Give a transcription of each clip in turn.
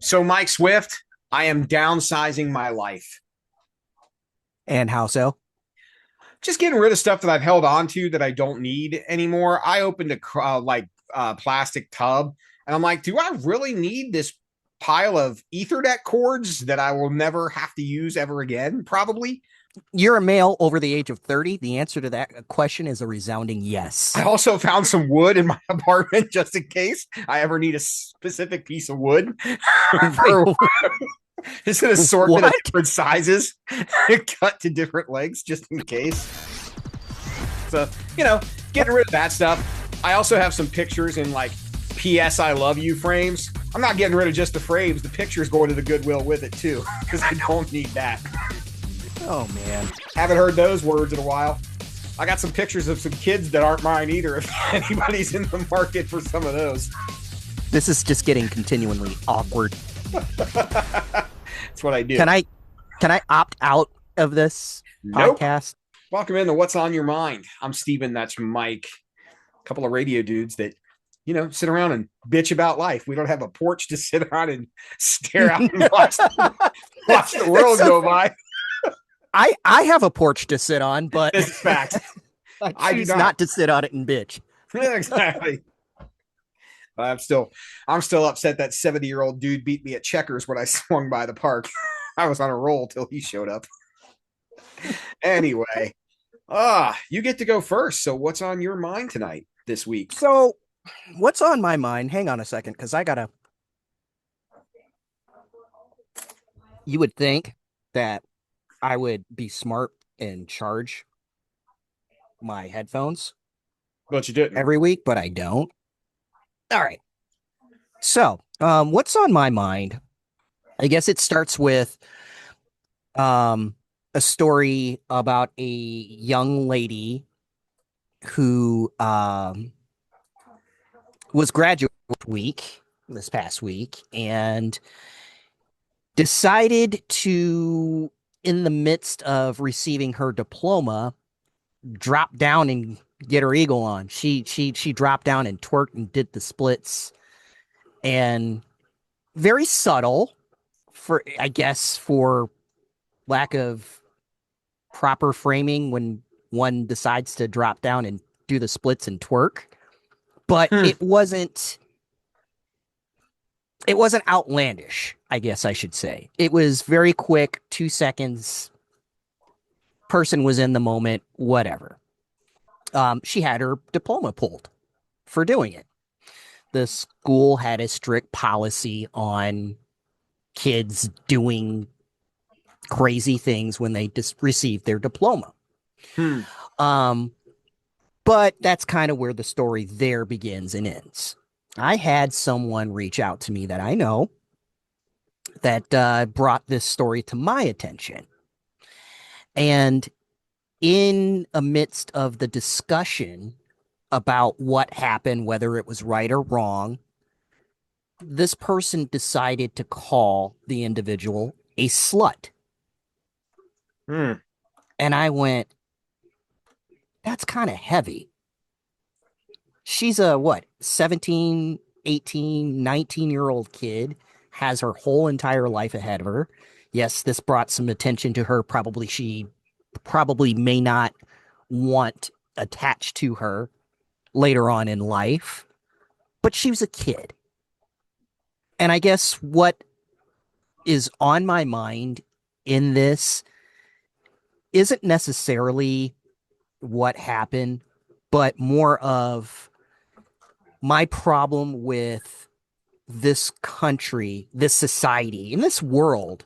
So, Mike Swift, I am downsizing my life. And how so? Just getting rid of stuff that I've held on to that I don't need anymore. I opened a plastic tub and I'm like, do I really need this pile of Ethernet cords that I will never have to use ever again? Probably. You're a male over the age of 30. The answer to that question is a resounding I yes. also found some wood in my apartment just in case I ever need a specific piece of wood Wait, for it's an assortment of what? different sizes cut to different lengths just in case. So, getting rid of that stuff. I also have some pictures in like PS I love you frames. I'm not getting rid of just the frames. The pictures going to the Goodwill with it too, because I don't need that. Oh, man. Haven't heard those words in a while. I got some pictures of some kids that aren't mine either. If anybody's in the market for some of those, This is just getting continually awkward. that's what I do. Can I can I opt out of this Nope. podcast? Welcome into What's on Your Mind. I'm Steven. That's Mike. A couple of radio dudes that sit around and bitch about life. We don't have a porch to sit on and stare out and watch the world So go by. I have a porch to sit on, but This is fact. I I do choose not. not to sit on it and bitch. Exactly. I'm still upset that 70-year-old dude beat me at checkers when I swung by the park. I was on a roll till he showed up. Anyway, you get to go first. So what's on your mind tonight this week? So, what's on my mind? Hang on a second, because I gotta. You would think that I would be smart and charge my headphones But you didn't. every week, but I don't. All right. So, what's on my mind? I guess it starts with um, a story about a young lady who was graduate week this past week and decided to, in the midst of receiving her diploma, drop down and get her eagle on. She dropped down and twerked and did the splits, and very subtle, for I guess, for lack of proper framing when one decides to drop down and do the splits and twerk. But Hmm. it wasn't outlandish, I guess I should say. It was very quick, 2 seconds. Person was in the moment, whatever. She had her diploma pulled for doing it. The school had a strict policy on kids doing crazy things when they received their diploma. Hmm. Um, but that's kind of where the story there begins and ends. I had someone reach out to me that I know that brought this story to my attention. And in amidst of the discussion about what happened, whether it was right or wrong, this person decided to call the individual a slut. Hmm. And I went, that's kind of heavy. She's a what, 17, 18, 19-year-old kid, has her whole entire life ahead of her. Yes, this brought some attention to her. Probably she probably may not want attached to her later on in life, but she was a kid. And I guess what is on my mind in this isn't necessarily what happened, but more of my problem with this country, this society, in this world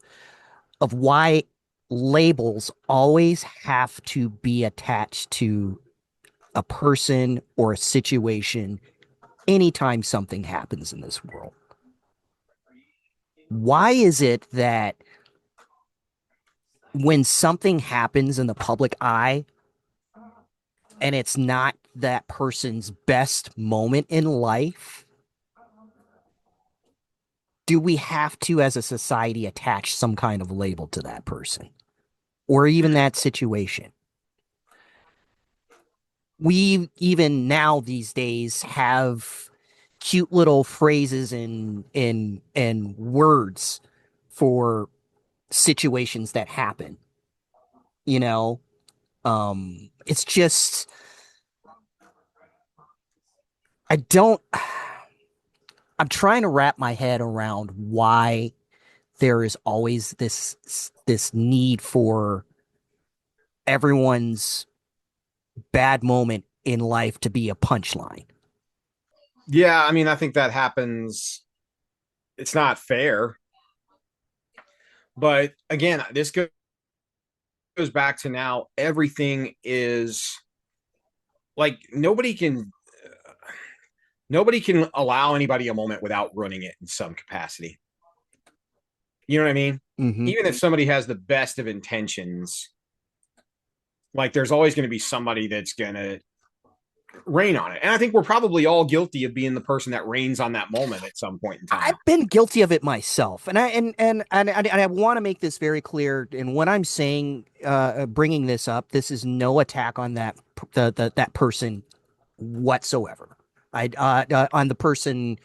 of why labels always have to be attached to a person or a situation anytime something happens in this world. Why is it that when something happens in the public eye and it's not that person's best moment in life, do we have to, as a society, attach some kind of label to that person or even that situation? We even now these days have cute little phrases and words for situations that happen, you know? It's just I don't I'm trying to wrap my head around why there is always this need for everyone's bad moment in life to be a punchline. Yeah, I mean, I think that happens. It's not fair. But again, this goes back to now everything is like nobody can allow anybody a moment without ruining it in some capacity. You know what I mean? Hmm. Even if somebody has the best of intentions, like there's always going to be somebody that's going to rain on it. And I think we're probably all guilty of being the person that rains on that moment at some point in time. I've been guilty of it myself, and I want to make this very clear. And when I'm saying bringing this up, this is no attack on that person whatsoever. I on the person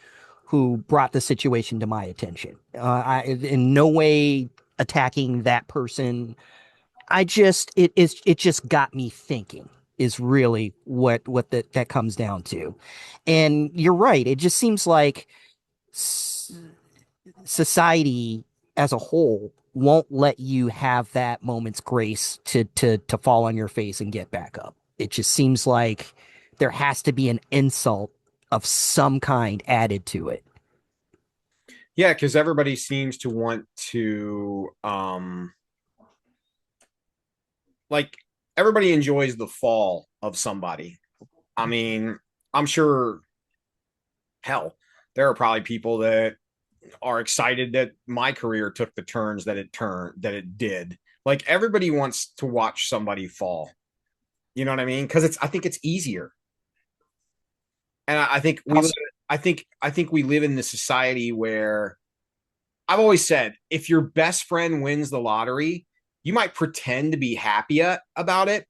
who brought the situation to my attention. I in no way attacking that person. It just got me thinking is really what that comes down to. And you're right. It just seems like society as a whole won't let you have that moment's grace to fall on your face and get back up. It just seems like there has to be an insult of some kind added to it. Yeah, because everybody seems to want to like everybody enjoys the fall of somebody. I mean, I'm sure hell, there are probably people that are excited that my career took the turns that it did. Like everybody wants to watch somebody fall. You know what I mean? Because I think it's easier. And I think we live Also, I think we live in this society where I've always said if your best friend wins the lottery, you might pretend to be happy about it,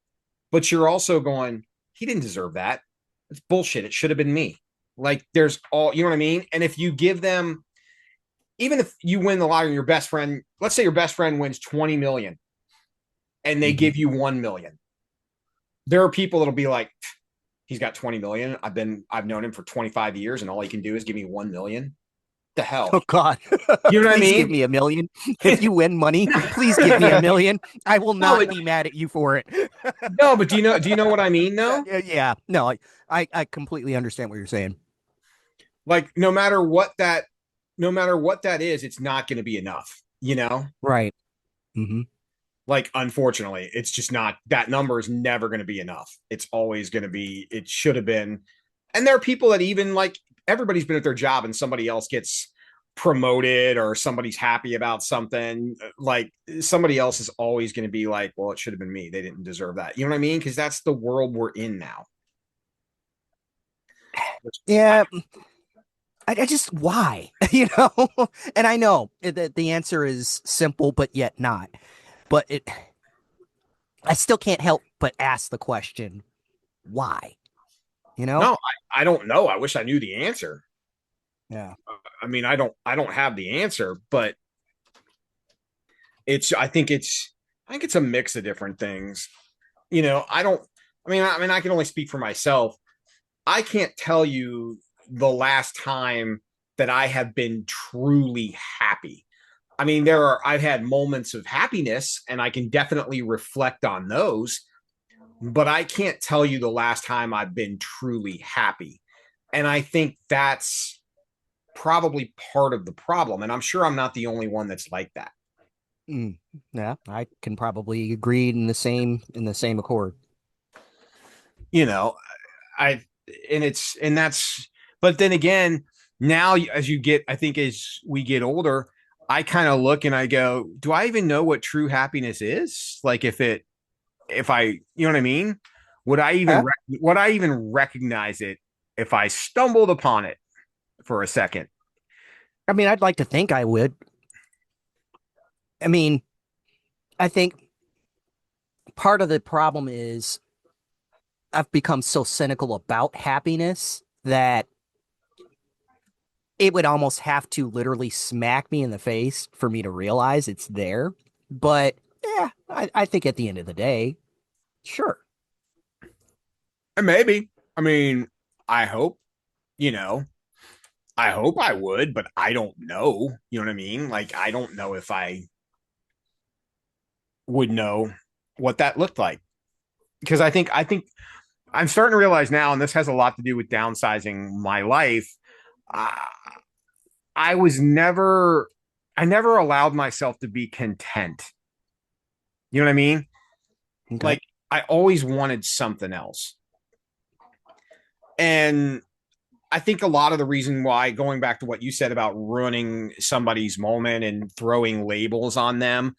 but you're also going, he didn't deserve that. It's bullshit. It should have been me. Like there's all, you know what I mean? And if you give them, even if you win the lottery and your best friend, let's say your best friend wins 20 million and they mhm. give you 1 million, there are people that'll be like, he's got 20 million. I've known him for 25 years and all he can do is give me 1 million. The hell? Oh God, You know what I please give mean? me a million. If you win money, please give me a million. I will No, not be mad at you for it. no, but do you know what I mean though? Yeah, no, I completely understand what you're saying. Like no matter what that is, it's not going to be enough, you know? Right. Hmm. Like unfortunately, it's just not that number is never going to be enough. It's always going to be it should have been. And there are people that even like everybody's been at their job and somebody else gets promoted or somebody's happy about something, like somebody else is always going to be like, well, it should have been me. They didn't deserve that. You know what I mean? Because that's the world we're in now. I, Yeah, I just why, you know? And I know that the answer is simple, but yet not. But I still can't help but ask the question, why? You know? no, I don't know. I wish I knew the answer. Yeah. I mean, I don't have the answer, but it's I think it's a mix of different things. You know, I mean I can only speak for myself. I can't tell you the last time that I have been truly happy. I mean, I've had moments of happiness and I can definitely reflect on those, but I can't tell you the last time I've been truly happy. And I think that's probably part of the problem. And I'm sure I'm not the only one that's like that. Mm, yeah, I can probably agree in the same accord. You know, I and that's but then again, now as you get I think as we get older, I kind of look and I go, do I even know what true happiness is? Like if I, you know what I mean? Yeah. Would I even recognize it if I stumbled upon it for a second? I mean, I'd like to think I would. I mean, I think part of the problem is I've become so cynical about happiness that it would almost have to literally smack me in the face for me to realize it's there. But yeah, I think at the end of the day, sure. And maybe. I mean, I hope, you know, I hope I would, but I don't know. You know what I mean? Like, I don't know if I would know what that looked like. Because I think I'm starting to realize now, and this has a lot to do with downsizing my life. Uh, I was never, I never allowed myself to be content. You know what I mean? Okay. Like, I always wanted something else. And I think a lot of the reason why, going back to what you said about ruining somebody's moment and throwing labels on them,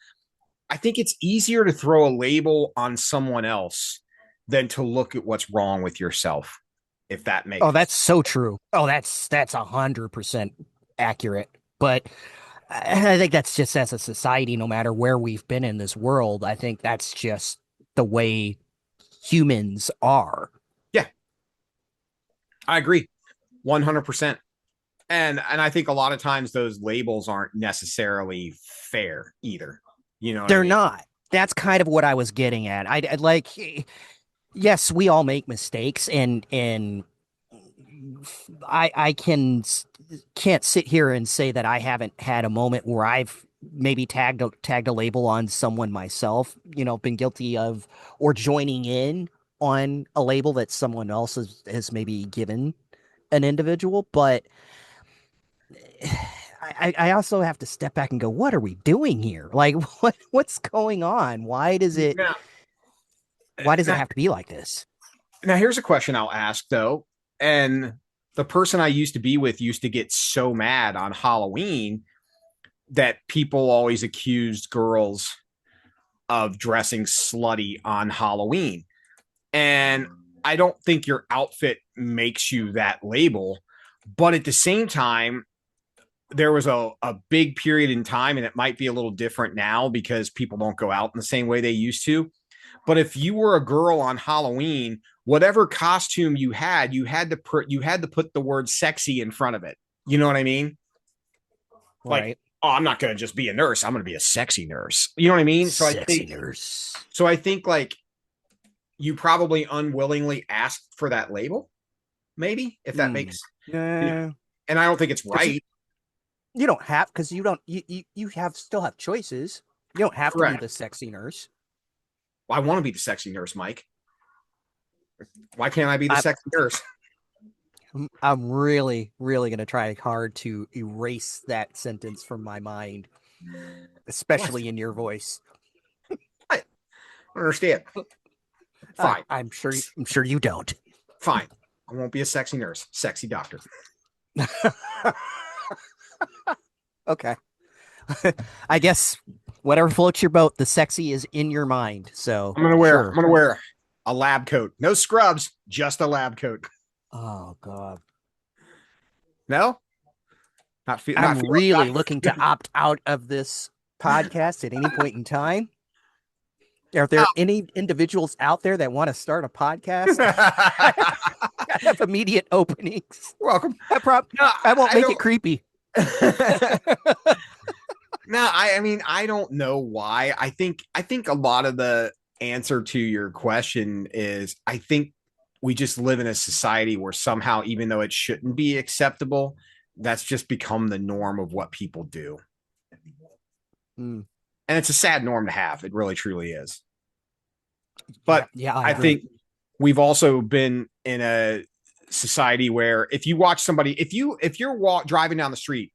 I think it's easier to throw a label on someone else than to look at what's wrong with yourself, if that Oh, makes that's so true. Oh, that's 100% accurate. But I think that's just as a society, no matter where we've been in this world, I think that's just the way humans are. yeah, I agree 100%. And I think a lot of times those labels aren't necessarily fair either. You know what I They're mean? not. That's kind of what I was getting at. I like, yes, we all make mistakes, and I can't sit here and say that I haven't had a moment where I've maybe tagged a label on someone myself, been guilty of or joining in on a label that someone else has maybe given an individual. But I also have to step back and go, what are we doing here? Like, what's going on? Now, Why does it now, have to be like this? now here's a question I'll ask though. And the person I used to be with used to get so mad on Halloween that people always accused girls of dressing slutty on Halloween. And I don't think your outfit makes you that label. But at the same time, there was a big period in time, and it might be a little different now because people don't go out in the same way they used to. But if you were a girl on Halloween, whatever costume you had to put the word sexy in front of it. You know what I mean? Like, Right. oh, I'm not going to just be a nurse. I'm going to be a sexy nurse. You know what I mean? Sexy nurse. So I think like you probably unwillingly asked for that label, maybe if that Hmm. makes, you know, Nah. and I don't think it's Because right. you don't have, because you don't, you have still have choices. You don't have to be Correct. the sexy nurse. Well, I want to be the sexy nurse, Mike. Why can't I be the I'm, sexy nurse? I'm really, really going to try hard to erase that sentence from my mind, What? especially in your voice. I don't understand. Fine, I'm sure you don't. fine. I won't be a sexy nurse. Sexy doctor. Okay. I guess whatever floats your boat, the sexy is in your mind. So I'm sure. gonna wear a lab coat. No scrubs, just a lab coat. Oh God. No, not I'm feeling really looking to that. opt out of this podcast at any point in time. Are Oh. there any individuals out there that want to start a podcast? I have immediate openings. Welcome. I prob No, I won't I make it don't. creepy. No, I mean I don't know why. I think a lot of the answer to your question is I think we just live in a society where somehow, even though it shouldn't be acceptable, that's just become the norm of what people do. Hmm. And it's a sad norm to have. It really truly is. Yeah, But yeah, I I agree. think we've also been in a society where if you watch somebody, if you're driving down the street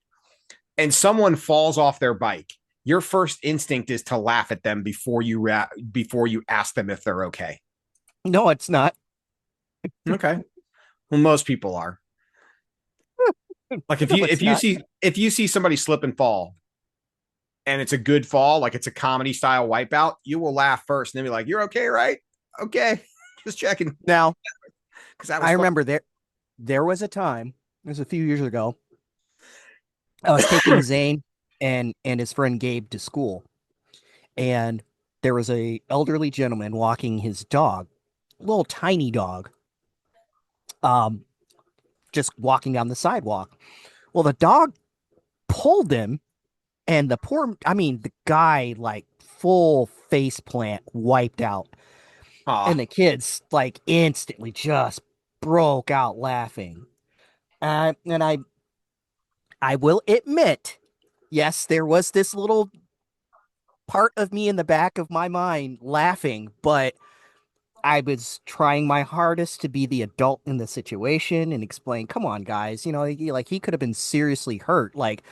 and someone falls off their bike, your first instinct is to laugh at them before you ask them if they're okay. No, it's not. Okay. Well, most people are. Like No, it's not. if you see somebody slip and fall and it's a good fall, like it's a comedy style wipeout, you will laugh first and then be like, "You're okay, right? Okay, just checking." Now, Because that was I fun. remember there was a time, it was a few years ago, I was taking Zane and his friend Gabe to school, and there was a elderly gentleman walking his dog, little tiny dog, um, just walking down the sidewalk. Well, the dog pulled him, and the guy like full face plant wiped out, and Ah, the kids like instantly just broke out laughing. And I will admit, yes, there was this little part of me in the back of my mind laughing, but I was trying my hardest to be the adult in the situation and explain, come on, guys, like he could have been seriously hurt. Like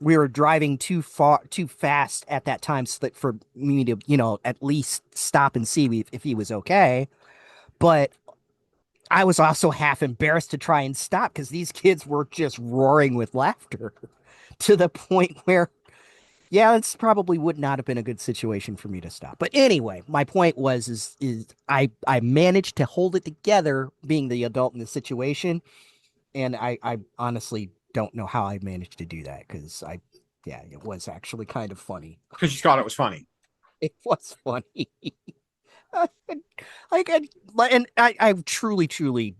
we were driving too fast at that time so that for me to, at least stop and see if he was okay. But I was also half embarrassed to try and stop because these kids were just roaring with laughter to the point where, yeah, it's probably would not have been a good situation for me to stop. But anyway, my point was is I managed to hold it together being the adult in the situation, and I honestly don't know how I managed to do that because yeah, it was actually kind of funny. because you thought it was funny. It was funny. Like and I truly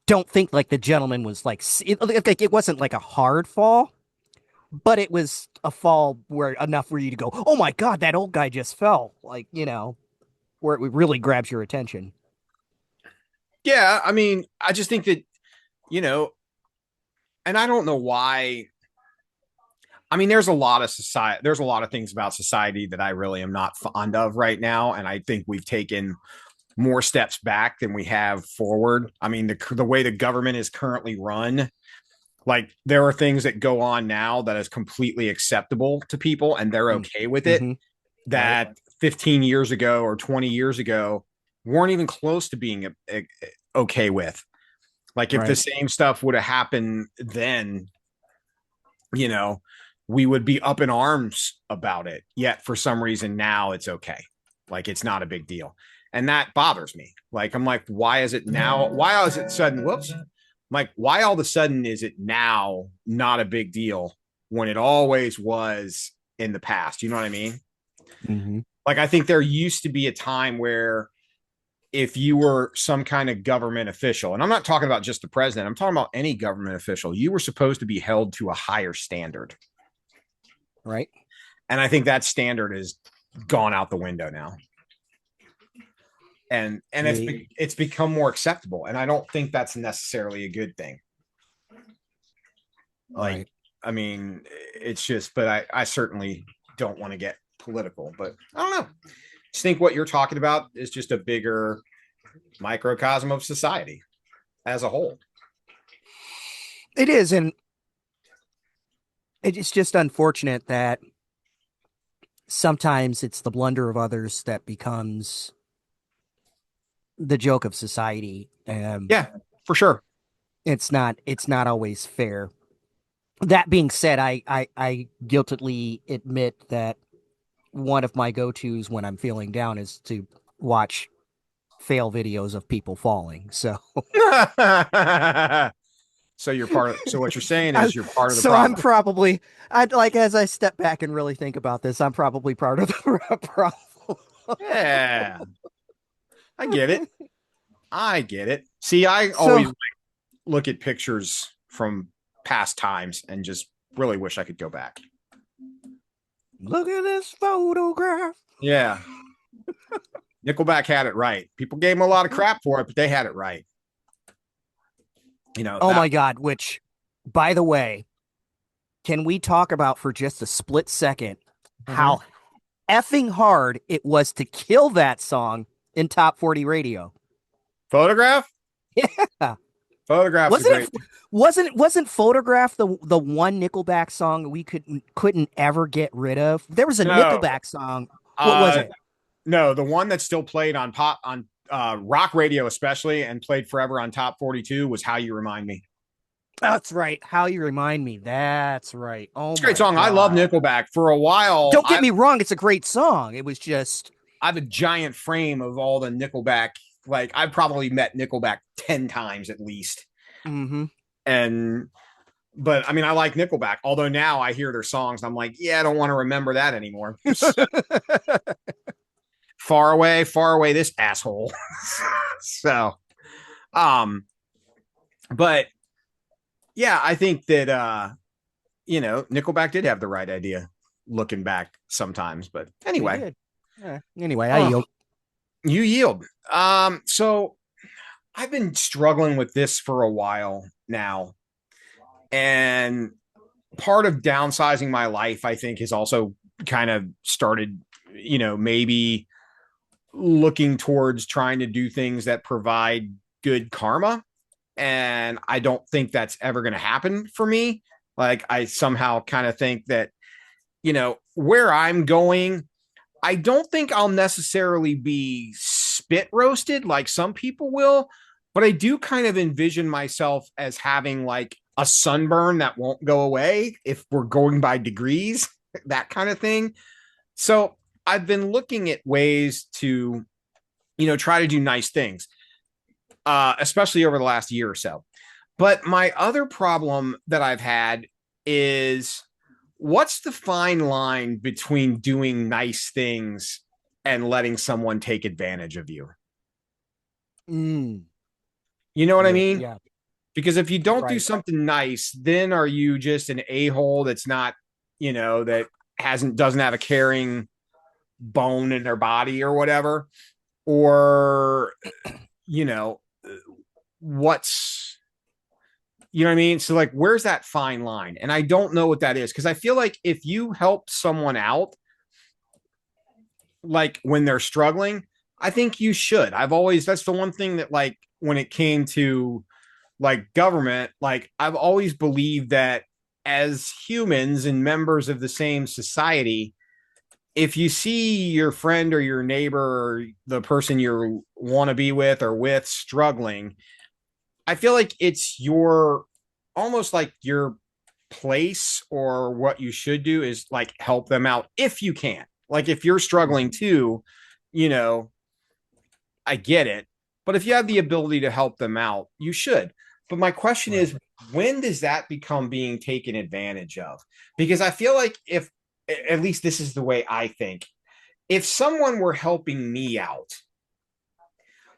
don't think like the gentleman was like it wasn't like a hard fall, but it was a fall where enough for you to go, oh my God, that old guy just fell. Like, where it really grabs your attention. Yeah, I mean, I just think that, you know, and I don't know why. I mean, there's a lot of things about society that I really am not fond of right now. And I think we've taken more steps back than we have forward. I mean, the way the government is currently run, like there are things that go on now that is completely acceptable to people and they're okay with it Mm-hmm. Right. that 15 years ago or 20 years ago weren't even close to being okay with. Like if the Right. same stuff would have happened then, you know, we would be up in arms about it. Yet for some reason now it's okay. Like it's not a big deal. And that bothers me. Like I'm like, why is it now? Why is it sudden? Whoops. I'm like, why all of a sudden is it now not a big deal when it always was in the past? You know what I mean? Mm-hmm. Like I think there used to be a time where if you were some kind of government official, and I'm not talking about just the president, I'm talking about any government official, you were supposed to be held to a higher standard. Right. And I think that standard is gone out the window now. And Yeah. it's become more acceptable. And I don't think that's necessarily a good thing. Like, Right. I mean, it's just, but I certainly don't want to get political, but I don't know. I just think what you're talking about is just a bigger microcosm of society as a whole. It is. And it's just unfortunate that sometimes it's the blunder of others that becomes the joke of society. Yeah, for sure. It's not always fair. That being said, I guiltily admit that one of my go-tos when I'm feeling down is to watch fail videos of people falling. So So you're part of, so what you're saying I, is you're part of the so I'm problem. probably I'd like as I step back and really think about this, I'm probably part of the problem. Yeah, I get it. I get it. See, I So always look at pictures from past times and just really wish I could go back. look at this photograph. Yeah. Nickelback had it right. People gave them a lot of crap for it, but they had it right. You know, Oh that my God, which by the way, can we talk about for just a split second Mhm. how effing hard it was to kill that song in top 40 radio? Photograph. Yeah. Photograph's a Wasn't great. it wasn't Photograph the one Nickelback song we couldn't ever get rid of? There was a No, Nickelback song. What was uh, it? no, the one that's still played on pop on rock radio, especially, and played forever on top 42 was "How You Remind Me." That's right. How You Remind Me. That's right. Oh It's a great my song. I love God. Nickelback. For a while, Don't get me wrong, it's a great song. It was just I have a giant frame of all the Nickelback. Like I've probably met Nickelback 10 times at least. mm-hmm. And but I mean I like Nickelback. Although now I hear their songs, I'm like, yeah, I don't want to remember that anymore. Far away, this asshole. So um, but yeah, I think that Nickelback did have the right idea looking back sometimes. But They anyway, did. Anyway, I oh, yield. you yield. So I've been struggling with this for a while now. And part of downsizing my life, I think, has also kind of started, maybe looking towards trying to do things that provide good karma. And I don't think that's ever going to happen for me. Like, I somehow kind of think that, where I'm going, I don't think I'll necessarily be spit roasted like some people will, but I do kind of envision myself as having like a sunburn that won't go away if we're going by degrees, that kind of thing. So I've been looking at ways to, try to do nice things, especially over the last year or so. But my other problem that I've had is, what's the fine line between doing nice things and letting someone take advantage of you? Mm, You know what I yeah, mean? yeah, Because if you don't do right. something nice, then are you just an a-hole that's not, that doesn't have a caring bone in their body or whatever? Or, you know, what's what I mean? So like, where's that fine line? And I don't know what that is, because I feel like if you help someone out, like when they're struggling, I think you should. That's the one thing that, like, when it came to like government, like, I've always believed that as humans and members of the same society, if you see your friend or your neighbor or the person you want to be with or with struggling, I feel like it's your almost like your place, or what you should do is like help them out if you can. Like, if you're struggling too, you know, I get it. But if you have the ability to help them out, you should. But my question Right. is, when does that become being taken advantage of? Because I feel like, if at least this is the way I think, if someone were helping me out,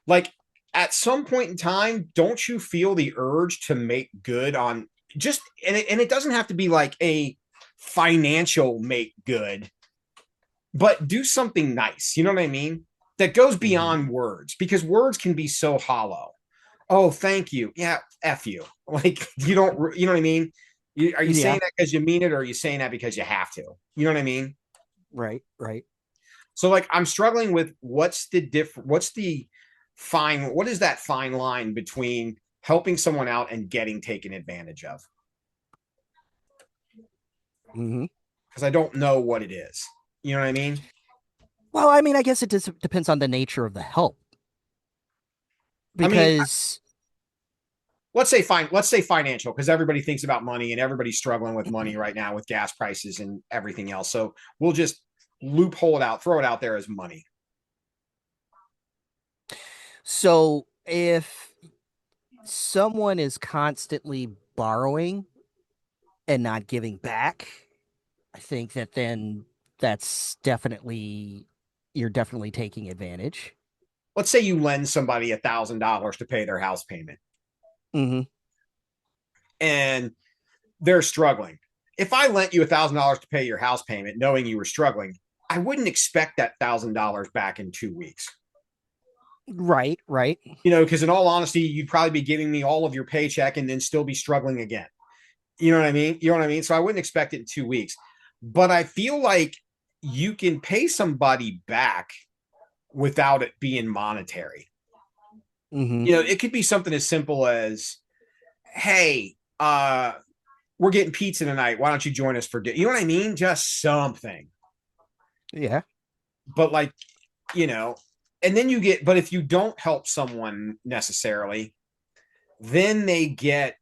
like, at some point in time, don't you feel the urge to make good on just, and it doesn't have to be like a financial make good, but do something nice. You know what I mean? That goes Mm-hmm. beyond words, because words can be so hollow. Oh, thank you. Yeah, F you. Like, you don't, you know what I mean? Are you Yeah, saying that because you mean it, or are you saying that because you have to? You know what I mean? right, right. So like, I'm struggling with what is that fine line between helping someone out and getting taken advantage of? Hmm. Because I don't know what it is. You know what I mean? Well, I mean, I guess it just depends on the nature of the help I mean, because, let's say financial, because everybody thinks about money and everybody's struggling with money right now with gas prices and everything else. So we'll just loophole it out, throw it out there as money. so if someone is constantly borrowing and not giving back, I think that then that's definitely, you're definitely taking advantage. Let's say you lend somebody $1,000 to pay their house payment, Hmm. and they're struggling. If I lent you $1,000 to pay your house payment, knowing you were struggling, I wouldn't expect that $1,000 back in 2 weeks. Right, right. Because in all honesty, you'd probably be giving me all of your paycheck and then still be struggling again. You know what I mean? You know what I mean? So I wouldn't expect it in 2 weeks. But I feel like you can pay somebody back without it being monetary. Hmm. It could be something as simple as, hey, we're getting pizza tonight. Why don't you join us for dinner? You know what I mean? Just something. Yeah. But like, you know, and then but if you don't help someone necessarily, then then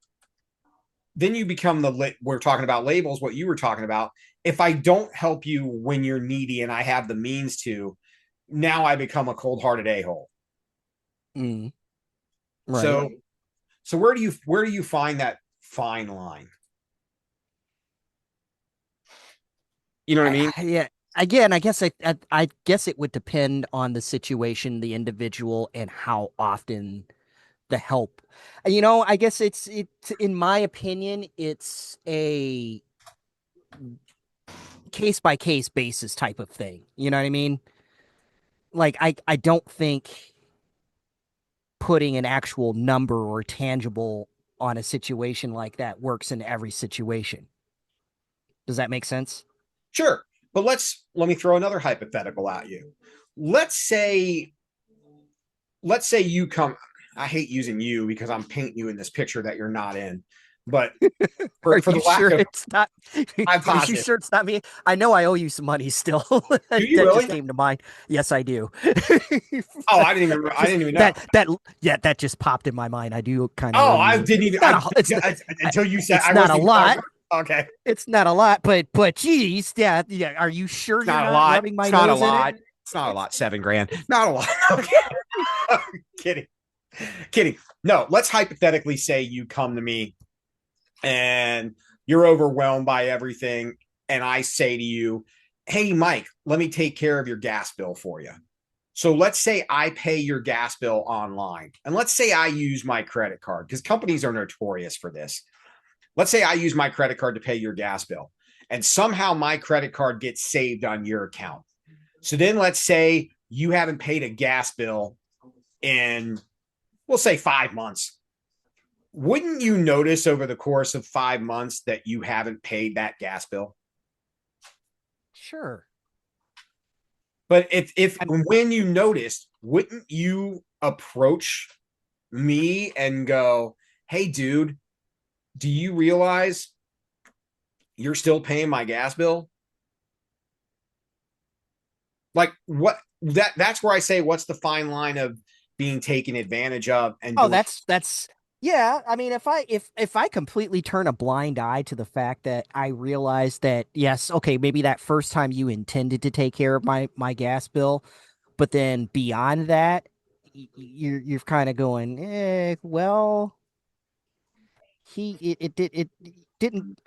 you become we're talking about labels, what you were talking about. If I don't help you when you're needy and I have the means to, now I become a cold-hearted a-hole. Mm, right. So, where do you find that fine line? You know what I mean? Yeah. Again, I guess it would depend on the situation, the individual, and how often the help. I guess it's in my opinion, it's a case by case basis type of thing. You know what I mean? Like I don't think putting an actual number or tangible on a situation like that works in every situation. Does that make sense? Sure. But let me throw another hypothetical at you. Let's say let's say you come, I hate using you because I'm painting you in this picture that you're not in. But Are for you the lack sure of, it's not? I'm Are you positive. sure it's not me? I know I owe you some money still. Do you That just really? came to mind. Yes, I do. Oh, I Just didn't even know. yeah, that just popped in my mind. I do kind of Oh, owe I you. didn't even. Not a, Until you said, it's I not a wasn't even talking lot. about. Okay, It's not a lot, but geez, yeah, yeah. Are you sure it's you're not a not lot. rubbing It's my not a nose in it? lot. It's not a lot. 7 grand. Not a lot. Okay, kidding, kidding. No, let's hypothetically say you come to me and you're overwhelmed by everything, and I say to you, "Hey, Mike, let me take care of your gas bill for you." So let's say I pay your gas bill online, and let's say I use my credit card because companies are notorious for this. Let's say I use my credit card to pay your gas bill, and somehow my credit card gets saved on your account. So then let's say you haven't paid a gas bill in, we'll say, 5 months. Wouldn't you notice over the course of 5 months that you haven't paid that gas bill? Sure. But if I'm when you noticed, wouldn't you approach me and go, "Hey, dude, do you realize you're still paying my gas bill?" Like what that's where I say, what's the fine line of being taken advantage of and Oh, doing. that's yeah. I mean, if I completely turn a blind eye to the fact that I realize that yes, okay, maybe that first time you intended to take care of my gas bill, but then beyond that, you're kind of going, well, it didn't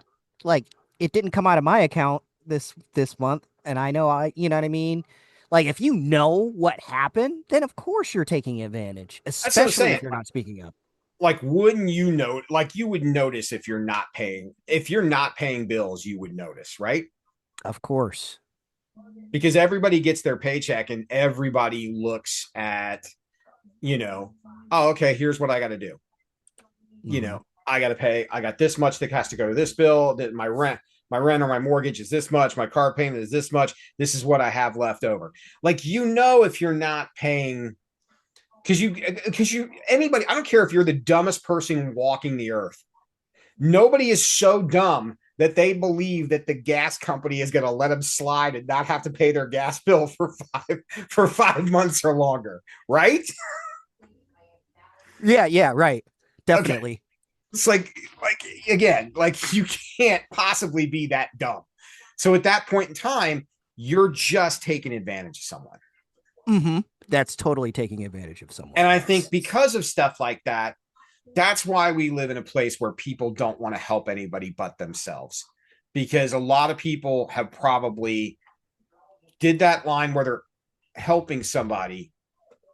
like it didn't come out of my account this month, and I know you know what I mean. Like if you know what happened, then of course you're taking advantage, That's what I'm especially saying. if you're not speaking up. Like, wouldn't you know, like you would notice if you're not paying bills, you would notice, right? Of course. Because everybody gets their paycheck and everybody looks at, you know, oh, okay, here's what I got to do. Hmm. I got to pay, I got this much that has to go to this bill, that my rent or my mortgage is this much, my car payment is this much, this is what I have left over. Like, if you're not paying, because you anybody, I don't care if you're the dumbest person walking the earth, nobody is so dumb that they believe that the gas company is going to let them slide and not have to pay their gas bill for 5 months or longer, right? Yeah, yeah, right. Okay, Definitely. it's like again, like you can't possibly be that dumb. So at that point in time, you're just taking advantage of someone. Hmm. That's totally taking advantage of someone. And I think Yes. because of stuff like that, that's why we live in a place where people don't want to help anybody but themselves. Because a lot of people have probably did that line where they're helping somebody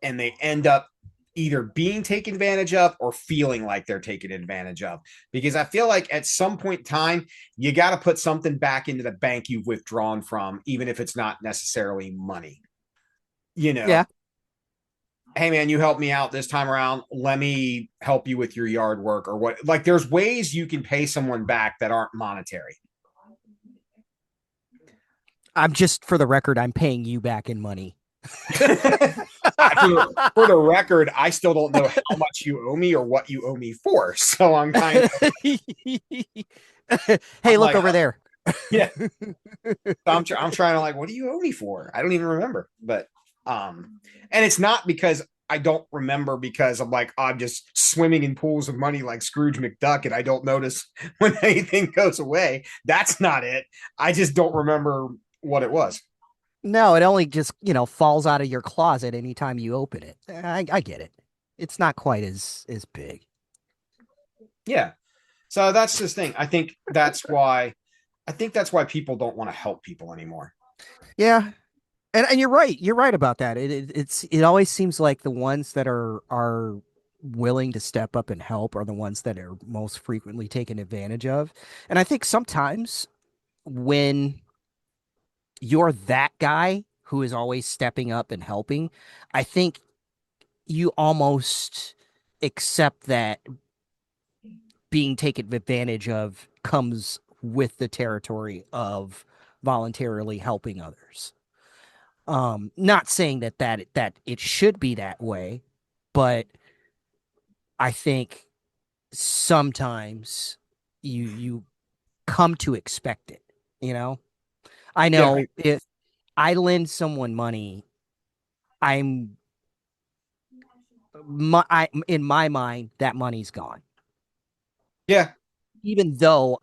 and they end up either being taken advantage of or feeling like they're taken advantage of. Because I feel like at some point in time, you got to put something back into the bank you've withdrawn from, even if it's not necessarily money. You know, Yeah. hey man, you helped me out this time around. Let me help you with your yard work or what. Like there's ways you can pay someone back that aren't monetary. I'm just for the record, I'm paying you back in money. For the record, I still don't know how much you owe me or what you owe me for. So I'm kind of, Hey, I'm look like, over oh, there. yeah. I'm trying to like, what do you owe me for? I don't even remember. But and it's not because I don't remember, because I'm like, I'm just swimming in pools of money like Scrooge McDuck and I don't notice when anything goes away. That's not it. I just don't remember what it was. No, it only just, falls out of your closet anytime you open it. I get it. It's not quite as big. Yeah. So that's this thing. I think that's why people don't want to help people anymore. Yeah. And you're right. You're right about that. It always seems like the ones that are willing to step up and help are the ones that are most frequently taken advantage of. And I think sometimes when you're that guy who is always stepping up and helping, I think you almost accept that being taken advantage of comes with the territory of voluntarily helping others. Not saying that it should be that way, but I think sometimes you come to expect it, you know? I Yeah. know if I lend someone money, I'm in my mind that money's gone. Yeah. Even though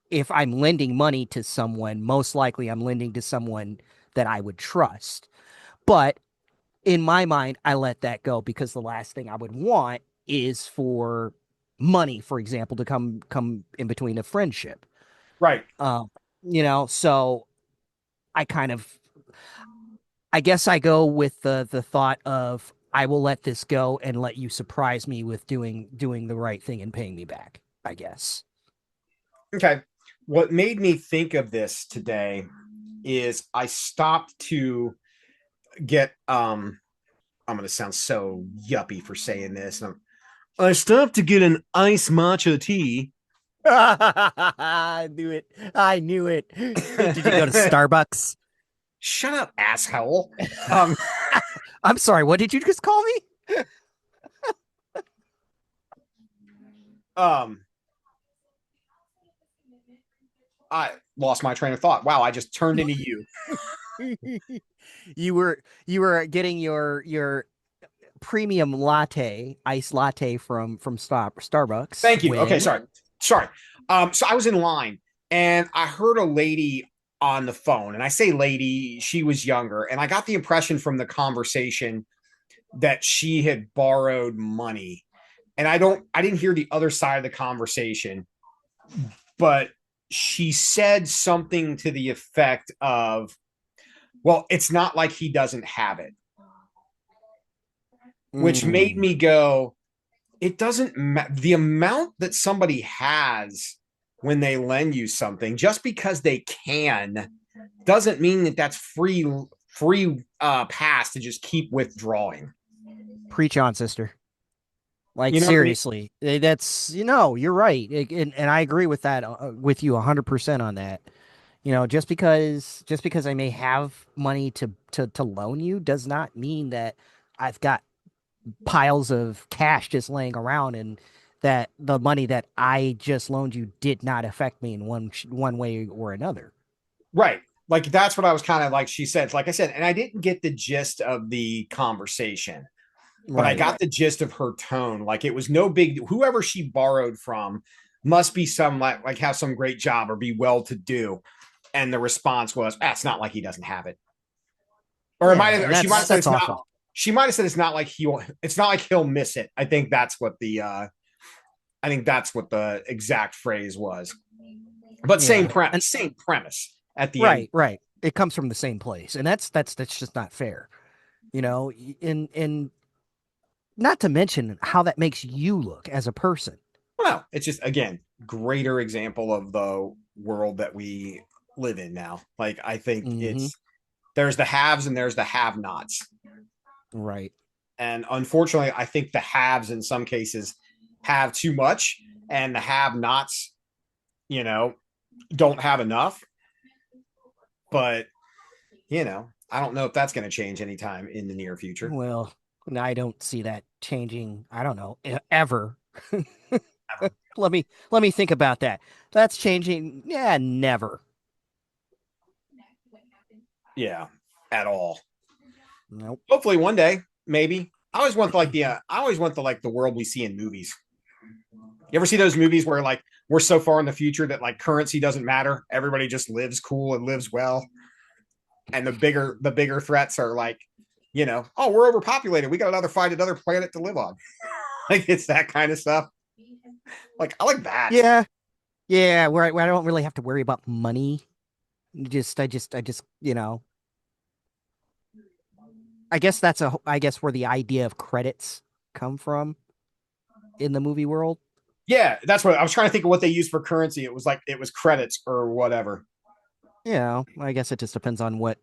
if I'm lending money to someone, most likely I'm lending to someone that I would trust. But in my mind, I let that go because the last thing I would want is for money, for example, to come in between a friendship. Right. Um, so I kind of I guess I go with the thought of I will let this go and let you surprise me with doing the right thing and paying me back, I guess. Okay. What made me think of this today is I stopped to get I'm gonna sound so yuppie for saying this. I stopped to get an iced matcha tea. I knew it. I knew it. Did you go to Starbucks? Shut up, asshole. Um, I'm sorry, what did you just call me? um, I lost my train of thought. Wow, I just turned into you. You were getting your premium latte, iced latte from Starbucks Thank you. Okay, when sorry. So I was in line and I heard a lady on the phone, and I say lady, she was younger, and I got the impression from the conversation that she had borrowed money. And I didn't hear the other side of the conversation, but she said something to the effect of, well, it's not like he doesn't have it, which made Mm, me go, it doesn't the amount that somebody has when they lend you something, just because they can doesn't mean that that's free pass to just keep withdrawing. preach on, sister. Like You know what I mean? seriously, that's you're right, and I agree with that with you 100% on that. Just because I may have money to loan you does not mean that I've got piles of cash just laying around and that the money that I just loaned you did not affect me in one way or another. Right. Like that's what I was kind of like she said, like I said, and I didn't get the gist of the conversation, but I Right. got the gist of her tone. Like it was no big, whoever she borrowed from must be some like have some great job or be well to do. And the response was, ah, it's not like he doesn't have it. Or it might Yeah, have, and or she might have said that's it's not, awful. she might have said it's not like he'll miss it. I think that's what the exact phrase was. But Yeah. And same premise at the end. right, right. It comes from the same place. And that's just not fair. You know, and not to mention how that makes you look as a person. Well, it's just again greater example of the world that we live in now. Like I think Hmm. there's the haves and there's the have-nots. Right. And unfortunately, I think the haves in some cases have too much and the have-nots, you know, don't have enough. But, I don't know if that's going to change anytime in the near future. Well, I don't see that changing, I don't know, ever. Ever. Let me think about that. That's changing. Yeah, never. Yeah, at all. Nope. Hopefully one day, maybe. I always want the world we see in movies. You ever see those movies where like we're so far in the future that like currency doesn't matter? Everybody just lives cool and lives well. And the bigger threats are like, oh, we're overpopulated. We got find another planet to live on. Like it's that kind of stuff. Like I like that. Yeah, yeah, where I don't really have to worry about money. I just, I guess where the idea of credits come from in the movie world. Yeah, that's what I was trying to think of what they used for currency. It was like it was credits or whatever. I guess it just depends on what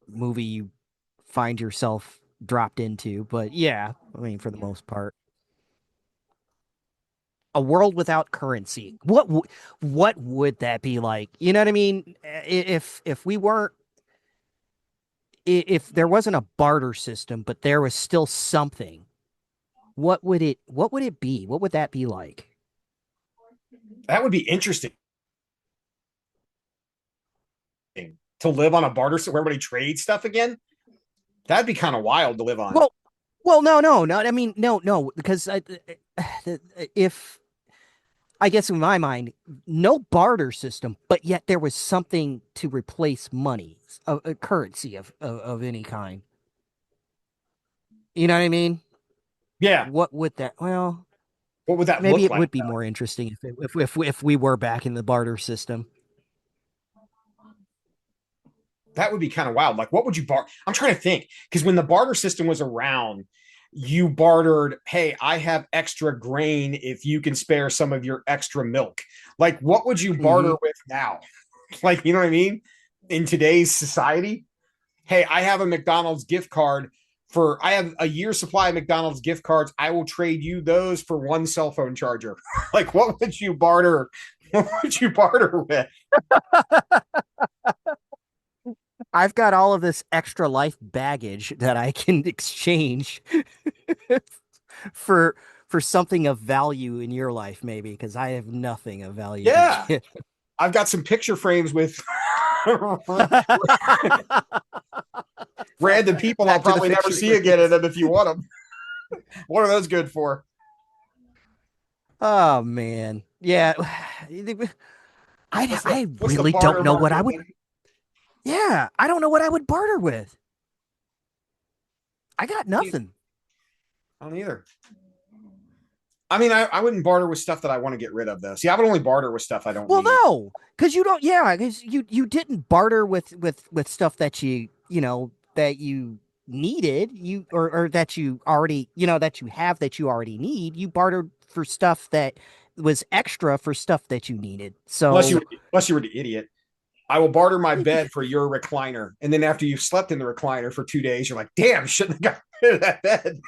movie you find yourself dropped into. But yeah, I mean, for the most part, a world without currency. What would that be like? You know what I mean? If we weren't, if there wasn't a barter system, but there was still something, what would it be? What would that be like? That would be interesting to live on a barter system where everybody trades stuff again. That'd be kind of wild to live on. Well, well, no. I mean, no, because if I guess in my mind, no barter system, but yet there was something to replace money, a currency of any kind. You know what I mean? Yeah. What would that? Well, What would that maybe look it like? would be more interesting if we were back in the barter system. That would be kind of wild. Like, what would you bar? I'm trying to think because when the barter system was around, you bartered, hey, I have extra grain if you can spare some of your extra milk. Like, what would you barter Hmm. with now? Like, you know what I mean? In today's society, hey, I have a McDonald's gift card for, I have a year's supply of McDonald's gift cards. I will trade you those for one cell phone charger. Like, what would you barter? What would you barter with? I've got all of this extra life baggage that I can exchange for something of value in your life, maybe, because I have nothing of value to Yeah. give. I've got some picture frames with random people I'll Back to the probably never picture see again in frames. them if you want them. What are those good for? Oh man, yeah. I What's the really don't barter know what I market would. like? Yeah, I don't know what I would barter with. I got I nothing. don't either. I mean, I wouldn't barter with stuff that I want to get rid of, though. See, I would only barter with stuff I don't Well, need. no, because you don't. Yeah, because you didn't barter with stuff that you know that you needed or that you already that you have that you already need. You bartered for stuff that was extra for stuff that you needed. Unless So you, unless you were the idiot. I will barter my bed for your recliner, and then after you've slept in the recliner for 2 days, you're like, "Damn, shouldn't have got rid of that bed."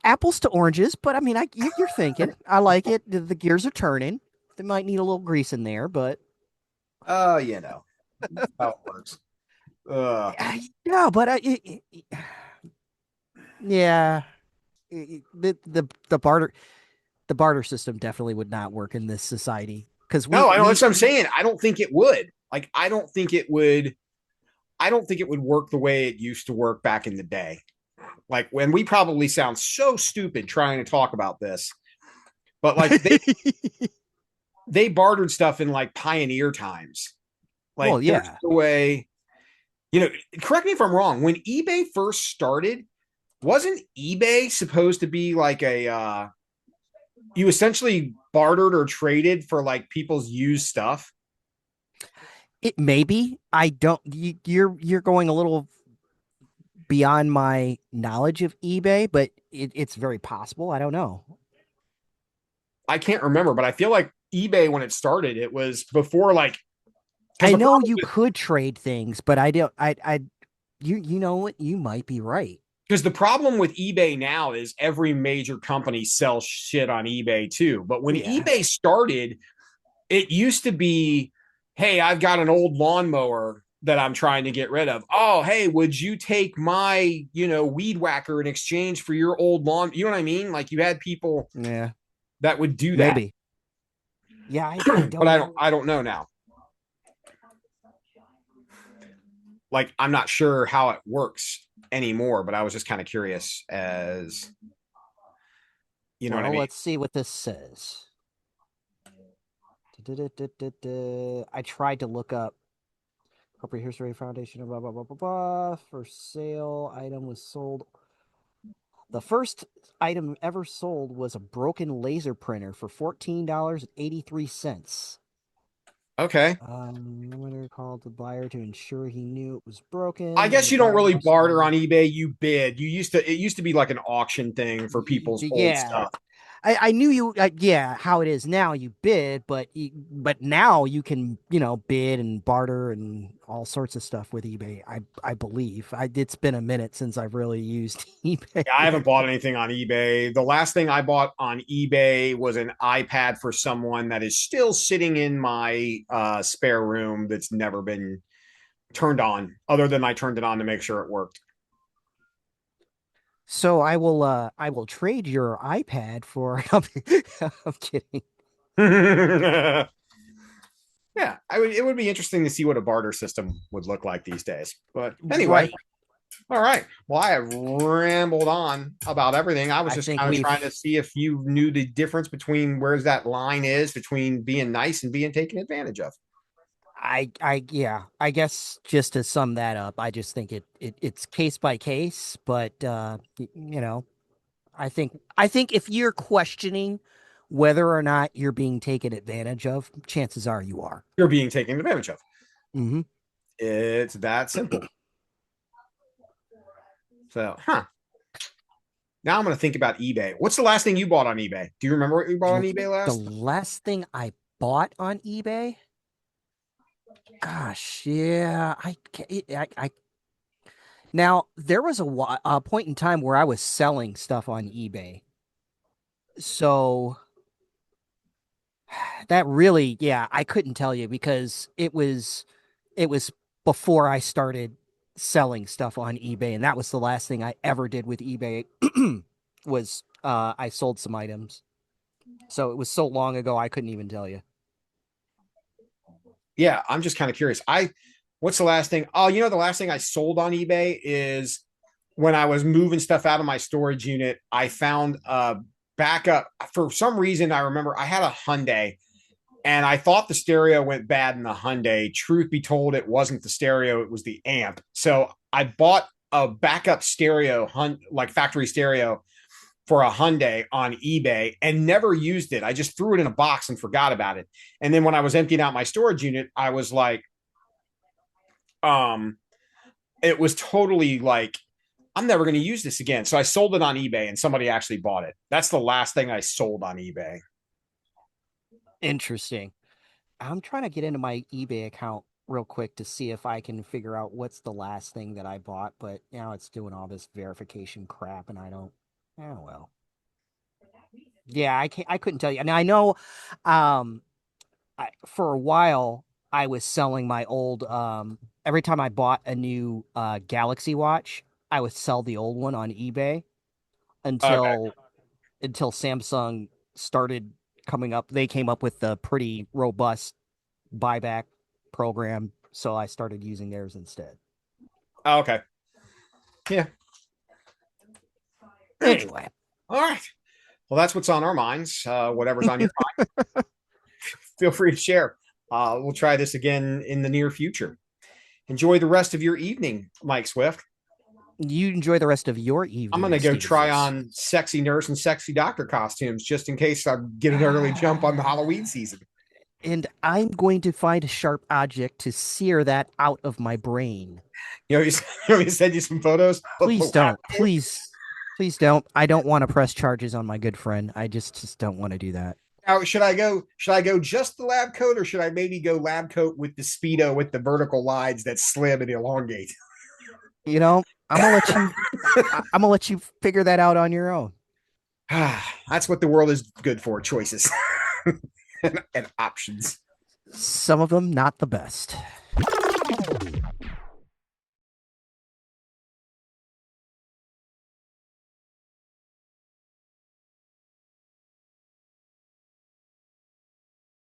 apples to oranges, but I mean, you're thinking. I like it. The gears are turning. They might need a little grease in there, but Oh, you know how it works. yeah, but yeah, the barter system definitely would not work in this society because No, I know that's what I'm saying. I don't think it would. Like, I don't think it would. I don't think it would work the way it used to work back in the day. Like when we probably sound so stupid trying to talk about this, but like they bartered stuff in like pioneer times. well, Like there's yeah. no way, you know, correct me if I'm wrong. When eBay first started, wasn't eBay supposed to be like a you essentially bartered or traded for like people's used stuff? It maybe I don't. You're going a little beyond my knowledge of eBay, but it's very possible. I don't know. I can't remember, but I feel like eBay when it started, it was before like because I the know problem you could trade things, but I don't. You know what? You might be right. because the problem with eBay now is every major company sells shit on eBay too. But when Yeah. eBay started, it used to be, hey, I've got an old lawnmower that I'm trying to get rid of. Oh, hey, would you take my, weed whacker in exchange for your old lawn? You know what I mean? Like you had people Yeah. that would do that. Maybe. Yeah. I But don't I don't know. I don't know now. Like I'm not sure how it works anymore, but I was just kind of curious as you know what I Well, mean? let's see what this says. I tried to look up Corporate History Foundation, blah, blah, blah, blah, blah. For sale, item was sold. The first item ever sold was a broken laser printer for $14.83. Okay. Winner called the buyer to ensure he knew it was broken. I When guess the you don't buyer really must barter on eBay, you bid. It used to be like an auction thing for people's old yeah. stuff. I knew you, yeah, how it is now. You bid, but now you can, bid and barter and all sorts of stuff with eBay. I believe. It's been a minute since I've really used eBay. Yeah, I haven't bought anything on eBay. The last thing I bought on eBay was an iPad for someone that is still sitting in my spare room that's never been turned on, other than I turned it on to make sure it worked. So I will trade your iPad for. I'm kidding. Yeah, it would be interesting to see what a barter system would look like these days. But anyway, Right. all right. Well, I have rambled on about everything. I was I just think kind of we've. trying to see if you knew the difference between where that line is between being nice and being taken advantage of. Yeah, I guess just to sum that up, I just think it's case by case, but I think if you're questioning whether or not you're being taken advantage of, chances are you are. You're being taken advantage of. Hmm. It's that simple. So, huh. Now I'm going to think about eBay. What's the last thing you bought on eBay? Do you remember what you bought on eBay The last? last thing I bought on eBay, gosh, yeah, I now there was a point in time where I was selling stuff on eBay, so that really, yeah, I couldn't tell you because it was before I started selling stuff on eBay, and that was the last thing I ever did with eBay was I sold some items. So it was so long ago I couldn't even tell you. Yeah, I'm just kind of curious. What's the last thing? Oh, the last thing I sold on eBay is when I was moving stuff out of my storage unit. I found a backup. For some reason, I remember I had a Hyundai and I thought the stereo went bad in the Hyundai. Truth be told, it wasn't the stereo, it was the amp. So I bought a backup stereo, like factory stereo, for a Hyundai on eBay and never used it. I just threw it in a box and forgot about it. And then when I was emptying out my storage unit, I was like, um, it was totally like, I'm never going to use this again. So I sold it on eBay and somebody actually bought it. That's the last thing I sold on eBay. Interesting. I'm trying to get into my eBay account real quick to see if I can figure out what's the last thing that I bought, but now it's doing all this verification crap and I don't. Oh well. Yeah, I couldn't tell you. And I know um for a while I was selling my old every time I bought a new Galaxy watch, I would sell the old one on eBay Okay. until Samsung started coming up. They came up with a pretty robust buyback program, so I started using theirs instead. Okay. Yeah. Anyway, All right. Well, that's what's on our minds. Whatever's on your mind, feel free to share. We'll try this again in the near future. Enjoy the rest of your evening, Mike Swift. you enjoy the rest of your I'm going evening, to go try Stevens. on sexy nurse and sexy doctor costumes just in case I get an early jump on the Halloween season. And I'm going to find a sharp object to sear that out of my brain. You want me to send you some photos of the Please lab don't. coat? Please don't. I don't want to press charges on my good friend. I just don't want to do that. Now, should I go? Should I go just the lab coat, or should I maybe go lab coat with the speedo with the vertical lines that slim and elongate? You know, I'm gonna let you. I'm gonna let you figure that out on your own. That's what the world is good for: choices and options. Some of them not the best.